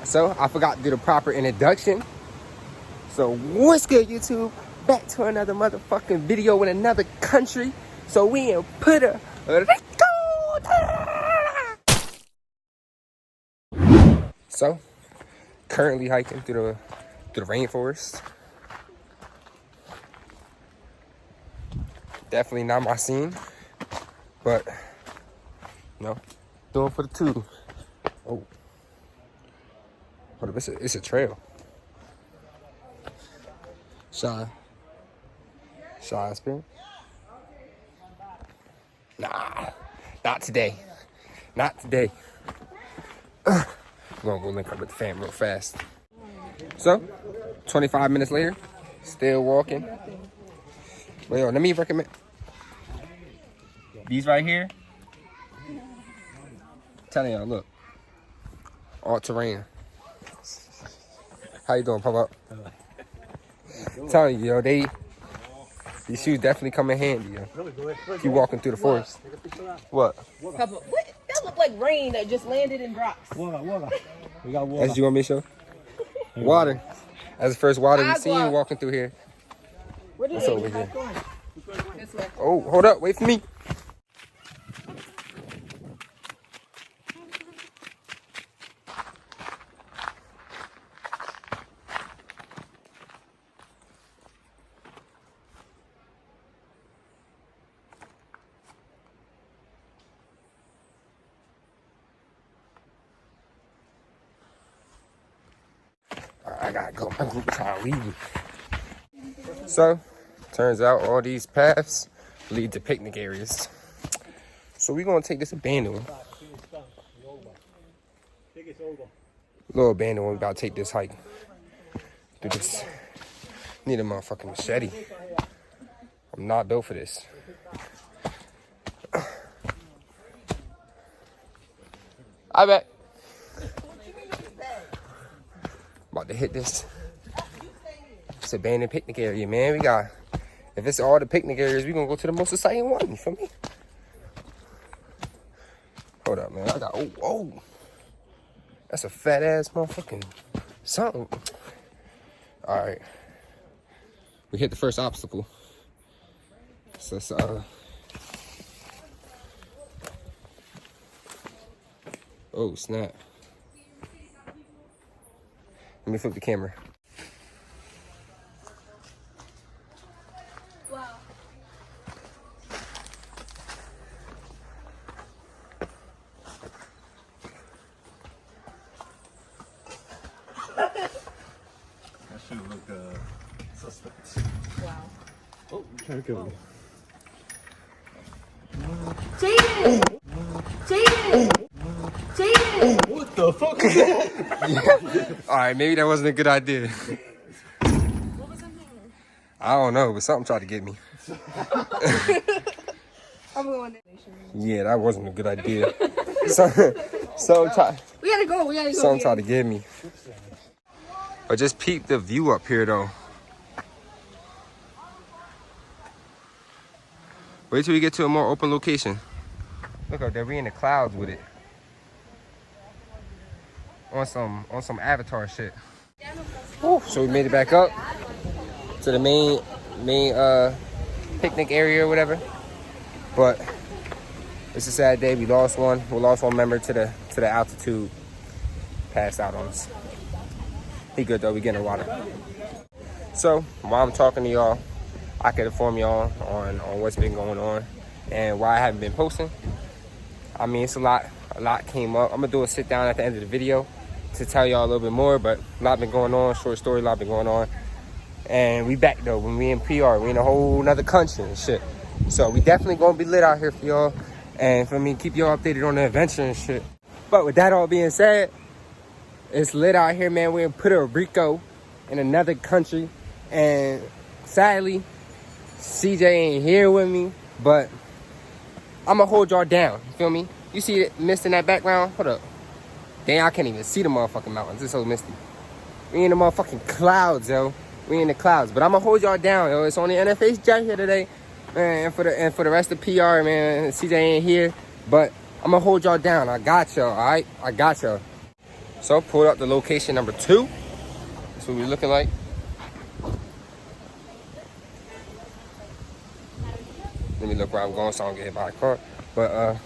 So I forgot to do the proper introduction. So what's good, YouTube? Back to another motherfucking video in another country. So we in Puerto Rico. So currently hiking through the rainforest. Definitely not my scene, but you know, doing for the tube. Oh, hold up, it's a trail. Shy spin? Nah, not today. Not today. I'm gonna go link up with the fam real fast. So, 25 minutes later, still walking. Well, let me recommend these right here. Telling y'all, look, all terrain. How you doing, pop up? Telling you, yo, these shoes definitely come in handy, yo. Keep walking through the forest. What? Papa, what? That looked like rain that just landed and drops. Water. We got water. As you want me to show? Water. That's the first water we've seen walking through here. Where did That's over here. This way. Oh, hold up, wait for me. I gotta go. My group trying to leave. So, turns out all these paths lead to picnic areas. So we're gonna take this abandoned one. Little abandoned one. We about to take this hike. Do this. Need a motherfucking machete. I'm not built for this. I bet. About to hit this. It's abandoned picnic area, man. We got, if it's all the picnic areas, we gonna go to the most exciting one. You feel me? Hold up, man. I got, oh. That's a fat ass motherfucking something. All right. We hit the first obstacle. So it's, oh, snap. Let me flip the camera. Wow. That should look suspect. Wow. Oh, you trying to kill me. Jaden! What the fuck is that? All right, maybe that wasn't a good idea. What was in here? I don't know, but something tried to get me. I'm going to. Yeah, that wasn't a good idea. Some tried We gotta go. Something tried to get me. But just peep the view up here, though. Wait till we get to a more open location. Look up there, we in the clouds with it. On some Avatar shit. Woo, so we made it back up to the main picnic area or whatever. But it's a sad day. We lost one. We lost one member to the altitude. Passed out on us. He good though. We getting water. So while I'm talking to y'all, I can inform y'all on what's been going on and why I haven't been posting. I mean, it's a lot came up. I'm gonna do a sit down at the end of the video to tell y'all a little bit more, but a lot been going on. Short story, a lot been going on. And we back though. When we in PR, we in a whole nother country and shit. So we definitely gonna be lit out here for y'all, and for me, keep y'all updated on the adventure and shit. But with that all being said, it's lit out here, man. We're in Puerto Rico, in another country, and sadly, CJ ain't here with me, but I'm gonna hold y'all down. You feel me? You see it mist in that background? Hold up. Dang, I can't even see the motherfucking mountains. It's so misty. We in the motherfucking clouds, yo. We in the clouds. But I'm gonna hold y'all down, yo. It's only NFH Jack here today. Man, and for the rest of PR, man, CJ ain't here. But I'm gonna hold y'all down. I got y'all, alright? I got y'all. So pulled up the location number 2. That's what we're looking like. Let me look where I'm going so I don't get hit by a car. But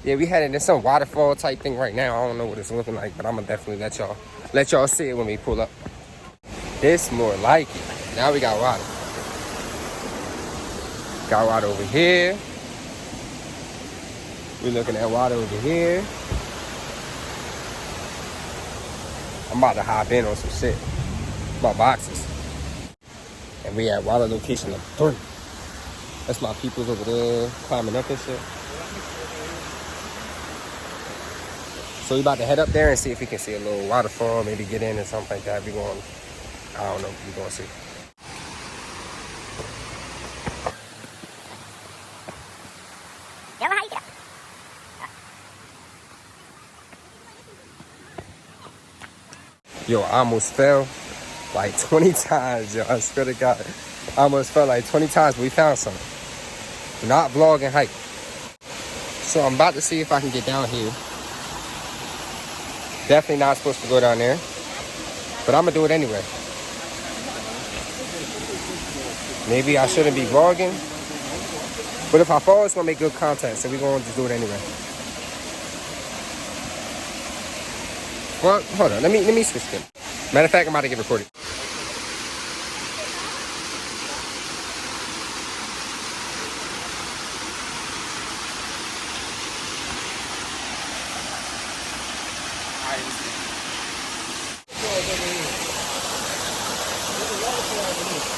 yeah, we headed in some waterfall type thing right now. I don't know what it's looking like, but I'm gonna definitely let y'all see it when we pull up. This more like it. Now we got water. Got water over here. We're looking at water over here. I'm about to hop in on some shit. My boxes. And we at water location number 3. That's my peoples over there climbing up and shit. So we about to head up there and see if we can see a little waterfall, maybe get in or something like that. We going, I don't know, we gonna see. Yo, I almost fell like 20 times, yo. I swear to God. I almost fell like 20 times, but we found something. Not vlog and hike. So I'm about to see if I can get down here. Definitely not supposed to go down there, but I'm gonna do it anyway. Maybe I shouldn't be vlogging, but if I fall, it's gonna make good content, so we're gonna just do it anyway. Well, hold on, let me switch them. Matter of fact, I'm about to get recorded.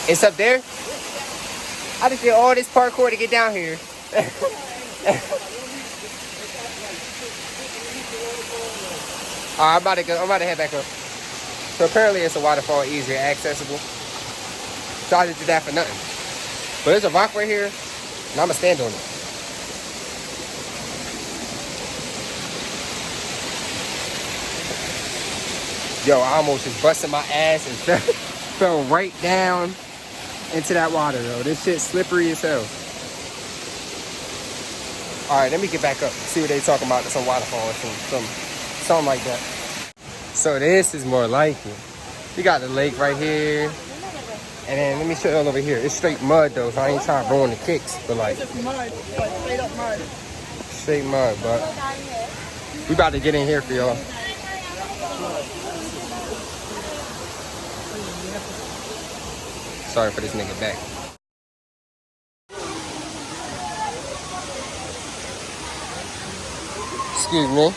It's up there? I just did all this parkour to get down here. Alright, I'm about to head back up. So apparently it's a waterfall, easier accessible. So I just did that for nothing. But there's a rock right here, and I'm gonna stand on it. Yo, I almost just busted my ass and fell right down into that water, though. This shit's slippery as hell. All right, let me get back up. See what they talking about. Some waterfall or something like that. So this is more like it. We got the lake right here. And then let me show you all over here. It's straight mud, though, so I ain't trying to ruin the kicks. But like, It's mud, like straight up mud. Straight mud, but we about to get in here for y'all. Sorry for this nigga back. Excuse me.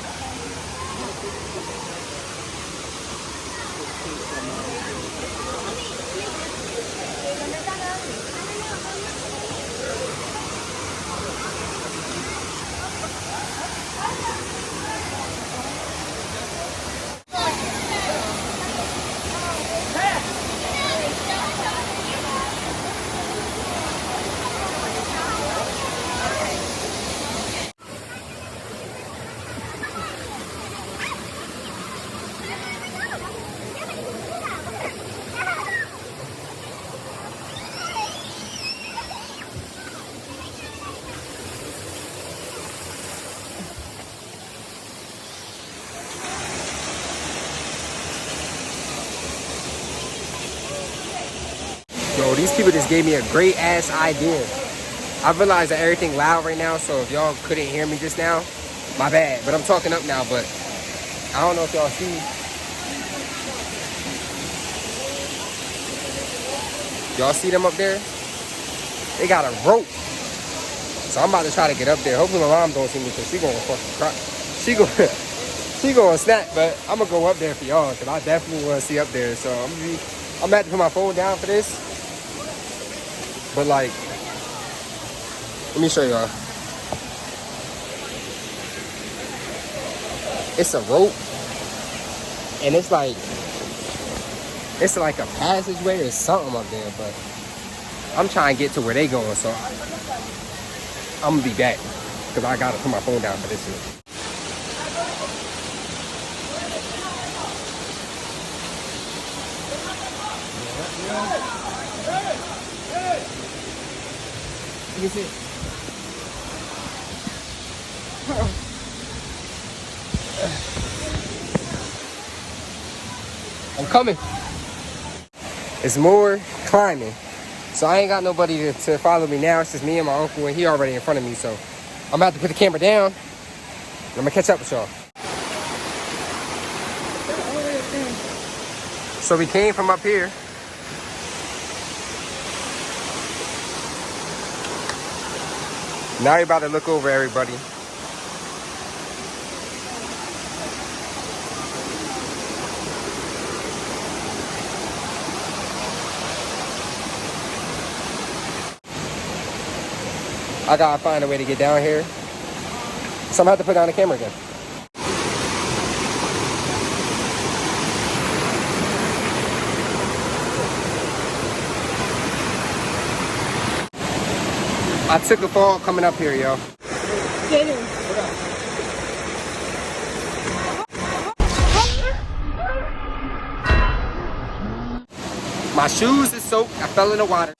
Yo, these people just gave me a great ass idea. I realize that everything loud right now, so if y'all couldn't hear me just now, my bad. But I'm talking up now, but I don't know if y'all see. Y'all see them up there? They got a rope. So I'm about to try to get up there. Hopefully my mom don't see me because she gonna fucking cry. She gonna snap, but I'm gonna go up there for y'all because I definitely want to see up there. So I'm gonna have to put my phone down for this. But like, let me show y'all. It's a rope, and it's like a passageway or something up there. But I'm trying to get to where they going, so I'm gonna be back because I gotta put my phone down for this shit. You can see it. I'm coming. It's more climbing. So I ain't got nobody to follow me now. It's just me and my uncle, and he already in front of me. So I'm about to put the camera down. And I'm gonna catch up with y'all. So we came from up here. Now you're about to look over everybody. I gotta find a way to get down here. So I'm gonna have to put down the camera again. I took a fall coming up here, yo. My shoes is soaked. I fell in the water.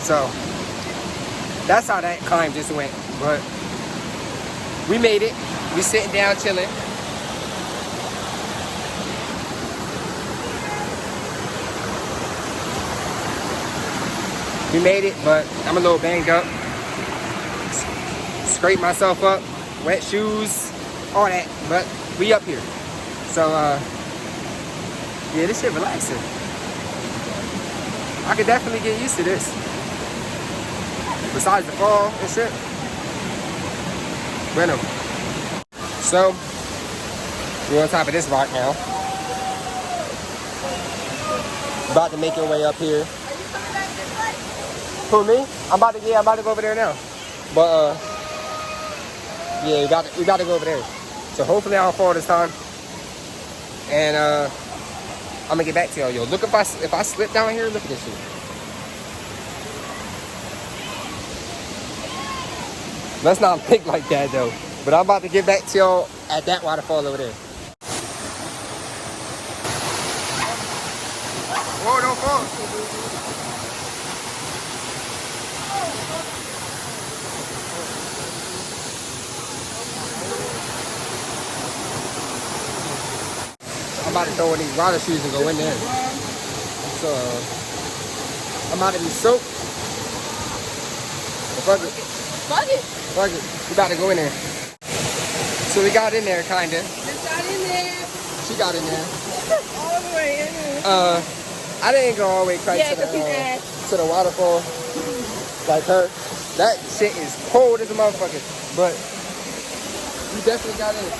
So that's how that climb just went. But we made it. We sitting down chilling. We made it, but I'm a little banged up. Scraped myself up, wet shoes, all that. But we up here. So yeah, this shit relaxing. I could definitely get used to this. Besides the fall and shit. Bueno. So, we're on top of this rock now. About to make our way up here. Who, me? I'm about to go over there now. But yeah, we about to go over there. So hopefully I don't fall this time. And I'm gonna get back to y'all. Yo, look, if I slip down here, look at this shit. Let's not think like that though. But I'm about to get back to y'all at that waterfall over there. Whoa, don't fall. I'm about to throw in these water shoes and go in there. So I'm about to be soaked. Fuck it. Fuck it. Fuck it. We about to go in there. So we got in there, kinda. Just got in there. She got in there. All the way in there. I didn't go all the way quite to the waterfall like her. That shit is cold as a motherfucker. But we definitely got in.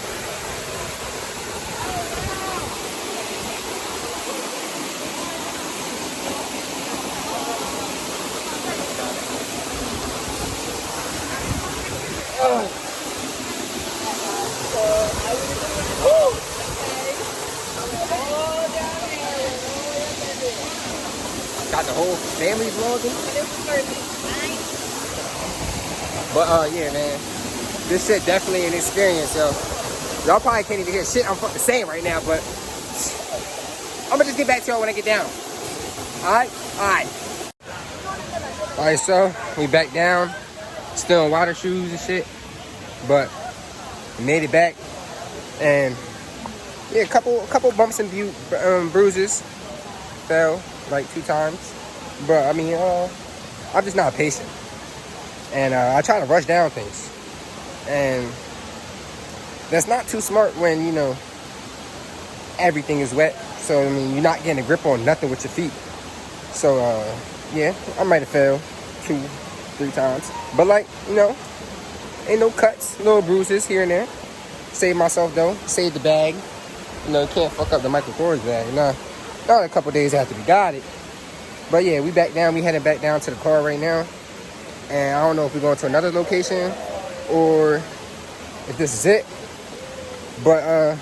Got the whole family vlogging. But yeah, man, this shit definitely an experience, yo. Y'all probably can't even hear shit I'm fucking saying right now, but I'm gonna just get back to y'all when I get down. Alright? Alright, so we back down. Still in water shoes and shit. But we made it back. And yeah, a couple bumps and bruises. Fell like 2 times. But I mean, I'm just not patient. And I try to rush down things. And that's not too smart when, you know, everything is wet. So, I mean, you're not getting a grip on nothing with your feet. So, yeah, I might have failed 2, 3 times. But, like, you know, ain't no cuts, little bruises here and there. Saved myself, though. Saved the bag. You know, you can't fuck up the Michael Kors bag. Not a couple days after we got it. But, yeah, we back down. We headed back down to the car right now. And I don't know if we're going to another location or if this is it. But,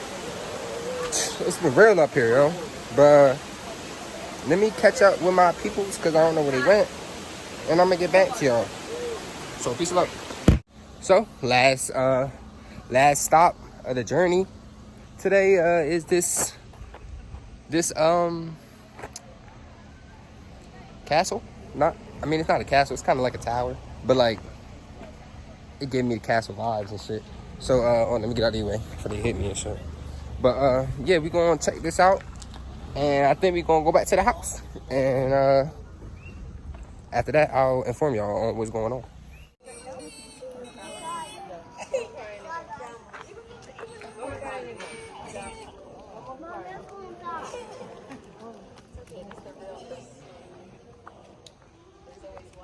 it's been real up here, yo. But let me catch up with my peoples because I don't know where they went. And I'm going to get back to y'all. So, peace and love. So, last stop of the journey today is this castle. I mean, it's not a castle. It's kind of like a tower. But, like, it gave me the castle vibes and shit. So, let me get out of the way before they hit me and shit. But yeah, we gonna check this out, and I think we gonna go back to the house, and after that I'll inform y'all on what's going on.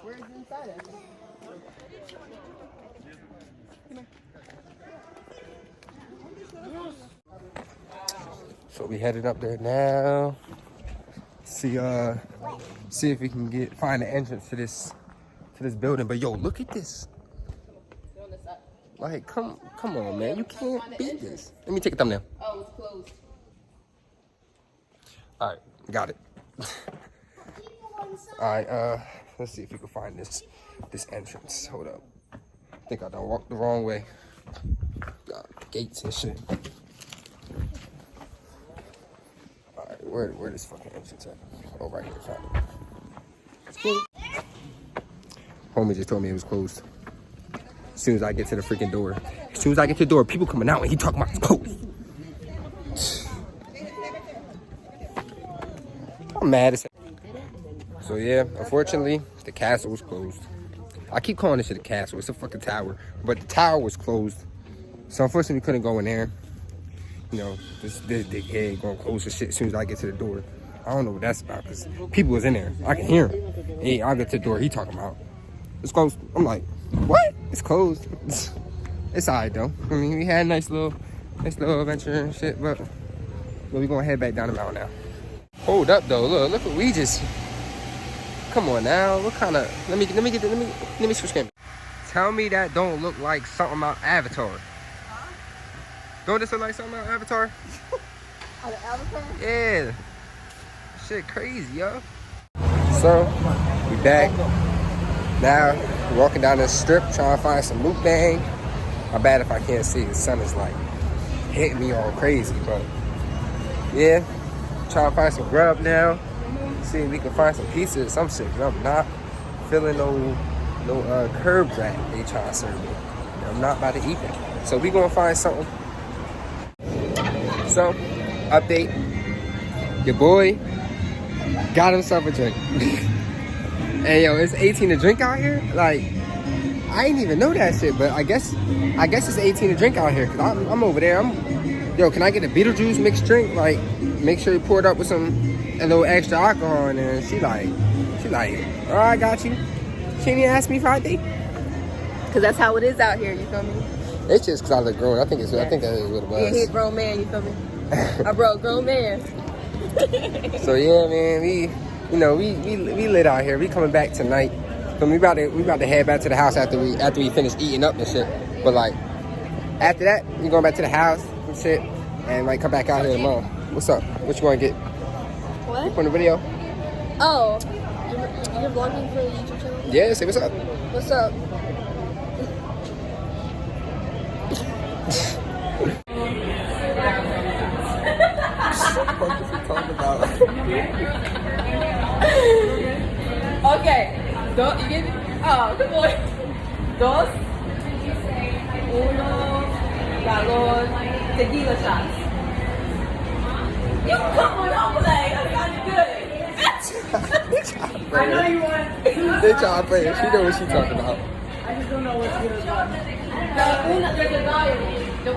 Where's inside it? So we headed up there now. See if we can find the entrance to this building. But yo, look at this. Like, come on, man. You can't beat this. Let me take a thumbnail. Oh, it's closed. All right, got it. All right, let's see if we can find this entrance. Hold up. I think I done walked the wrong way. Got gates and shit. All right, where this fucking entrance at? Oh, right here, found it. It's closed. Homie just told me it was closed. As soon as I get to the freaking door. As soon as I get to the door, people coming out and he talking about it's closed. I'm mad as hell. So yeah, unfortunately, the castle was closed. I keep calling this shit a castle. It's a fucking tower. But the tower was closed. So unfortunately, we couldn't go in there. You know, this dickhead gonna close the shit as soon as I get to the door. I don't know what that's about because people was in there. I can hear him. Hey, I get to the door. He talking about it's closed. I'm like, what? It's closed. It's alright though. I mean, we had a nice little adventure and shit, but we gonna head back down the mountain now. Hold up though. Look what we just. Come on now. What kind of? Let me switch cameras. Tell me that don't look like something out Avatar. Huh? Don't this look like something out Avatar? Out of Avatar? Yeah. Shit crazy, yo. So we back. Now we're walking down this strip trying to find some mukbang. My bad if I can't see. The sun is like hitting me all crazy, but yeah. Trying to find some grub now. See if we can find some pizza or some shit. I'm not feeling no curb rat they trying to serve me. I'm not about to eat that. So we gonna find something. So, update. Your boy got himself a drink. Hey yo, it's 18 to drink out here? Like, I ain't even know that shit, but I guess it's 18 to drink out here. Cause I'm over there. Yo, can I get a Beetlejuice mixed drink? Like, make sure you pour it up with a little extra alcohol in there. And she like, oh, I got you. She didn't even ask me if I did. Cause that's how it is out here. You feel me? It's just cause I look grown. I think that is what it was. Yeah, he a grown man. You feel me? I bro, grown man. So yeah, man, we lit out here. We coming back tonight. So we about to head back to the house after we finish eating up and shit. But like after that, we going back to the house and shit, and might come back out here tomorrow. What's up? What you want to get? What? From the video? Oh, you're vlogging for the YouTube channel? Yeah, say what's up. What's up? What is he talking about? Okay. You get it? Oh, good boy. Dos. Uno. Galon. Tequila shots. You come on, don't play. That sounded good. I know you want. They trying to play it. She know what she talking about. I just don't know what's good about it. There's a dollar. The $1.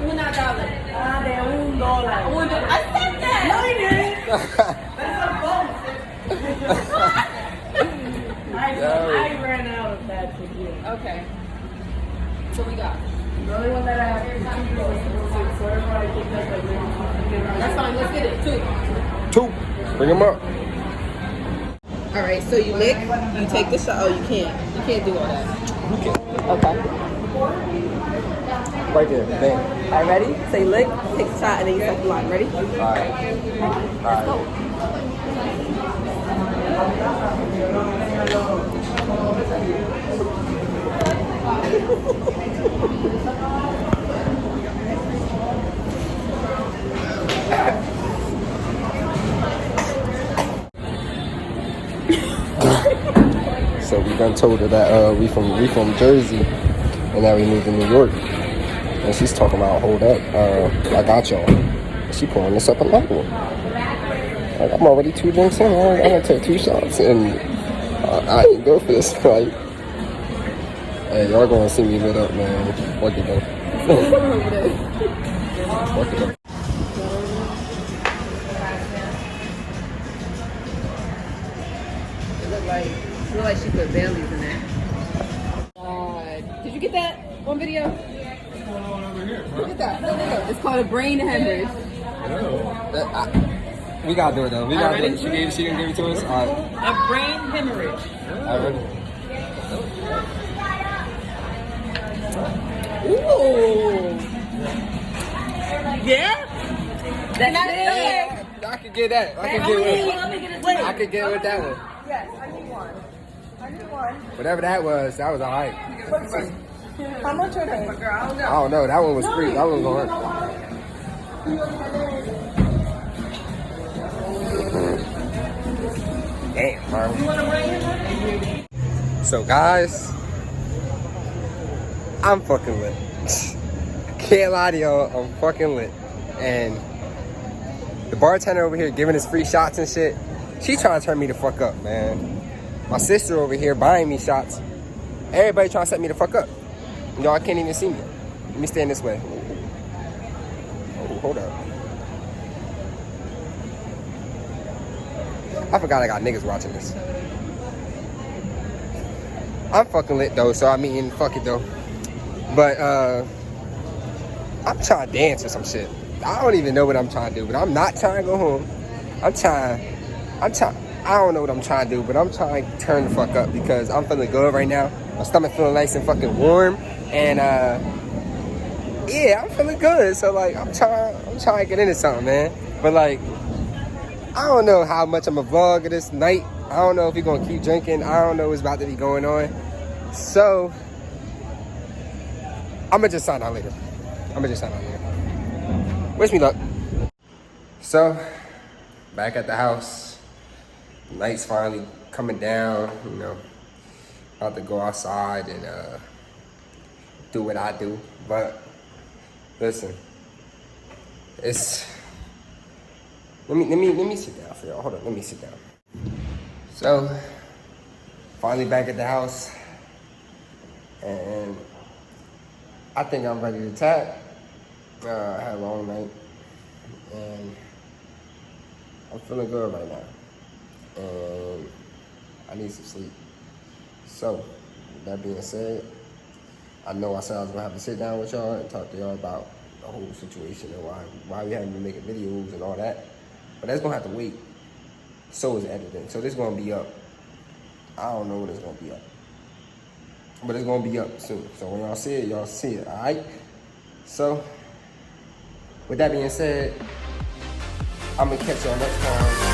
Ah, de $1. I said that. No, you didn't. That's a bonus. I ran out of that tequila. Okay. So we got. The only one that I have is 2 girls. So everybody think that's like that's fine. Let's get it. 2. 2. Bring them up. All right. So you lick. You take the shot. Oh, you can't. You can't do all that. You can. Okay. Right there. Bam. All right. Ready? Say lick. Take the shot and then you suck the line. Ready? All right. Let's go. So we done told her that we from Jersey and that we moved to New York. And she's talking about, hold up, I got y'all. She pouring this up another one. Like, I'm already 2 drinks in. I'm gonna take 2 shots, and I ain't go for this. Like, hey, y'all gonna see me lit up, man. Fuck it though. Fuck it though. It looked like she put Bailey's in there. Did you get that on video? What's going on over here, bro? Look at that. Look. It's called a brain hemorrhage. We gotta do it though. We gotta do it. She didn't give it to us. All right. A brain hemorrhage. All right. Ooh. Yeah? That's it. I could get that. I could get with that one. Yes, I need one. Whatever that was alright. How much are they? I don't know. That one was free. That one was gonna hurt. Damn, bro. So guys, I'm fucking lit. Can't lie to y'all, I'm fucking lit. And the bartender over here giving us free shots and shit, she trying to turn me the fuck up, man. My sister over here buying me shots. Everybody trying to set me the fuck up. Y'all can't even see me. Let me stand this way. Oh, hold up. I forgot I got niggas watching this. I'm fucking lit though, so I mean, fuck it though. But I'm trying to dance or some shit. I don't even know what I'm trying to do, but I'm not trying to go home. I don't know what I'm trying to do, but I'm trying to turn the fuck up because I'm feeling good right now. My stomach feeling nice and fucking warm, and yeah, I'm feeling good. So like, I'm trying to get into something, man. But like, I don't know how much I'm gonna vlog of this night. I don't know if we're gonna keep drinking. I don't know what's about to be going on. So I'm gonna just sign out later. Wish me luck. So, back at the house. Night's finally coming down, you know. About to go outside and do what I do. But listen, it's let me sit down for y'all. Hold on, let me sit down. So, finally back at the house, and I think I'm ready to tap. I had a long night, and I'm feeling good right now. And I need some sleep. So, with that being said, I know I said I was gonna have to sit down with y'all and talk to y'all about the whole situation and why we haven't been making videos and all that. But that's gonna have to wait. So is editing. So this gonna be up. I don't know when it's gonna be up. But it's gonna be up soon. So when y'all see it, alright? So, with that being said, I'm gonna catch y'all next time.